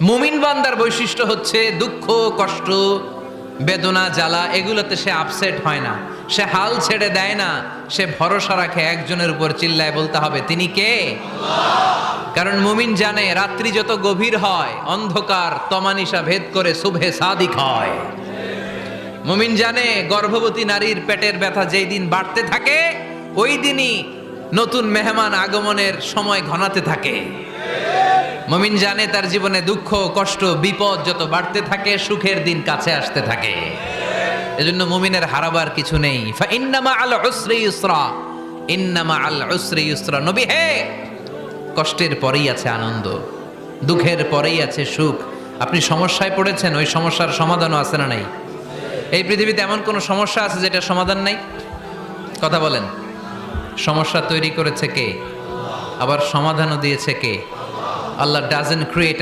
মুমিন বান্দার বৈশিষ্ট্য হচ্ছে দুঃখ কষ্ট বেদনা জ্বালা এগুলোতে সে আপসেট হয় না, সে হাল ছেড়ে দেয় না, সে ভরসা রাখে একজনের উপর, চিল্লায় বলতে হবে তিনি কে? কারণ মুমিন জানে রাত্রি যত গভীর হয় অন্ধকার তমানিসা ভেদ করে সুবহে সাদিক হয়। মুমিন জানে গর্ভবতী নারীর পেটের ব্যথা যেই দিন বাড়তে থাকে ওই দিনই নতুন মেহমান আগমনের সময় ঘনাতে থাকে। মুমিন জানে তার জীবনে দুঃখ কষ্ট বিপদ যত বাড়তে থাকে সুখের দিন কাছে আসতে থাকে। এজন্য মুমিনের হারাবার কিছু নেই। ফা ইন্নামা আল উসরি ইউসরা, ইন্নামা আল উসরি ইউসরা। নবী হে, কষ্টের পরেই আছে আনন্দ, দুঃখের পরেই আছে সুখ। আপনি সমস্যায় পড়েছেন, ওই সমস্যার সমাধানও আছে না নাই? এই পৃথিবীতে এমন কোন সমস্যা আছে যেটা সমাধান নাই? কথা বলেন। সমস্যা তৈরি করেছে কে? আবার সমাধানও দিয়েছে কে? আল্লাহ ডাজন্ট ক্রিয়েট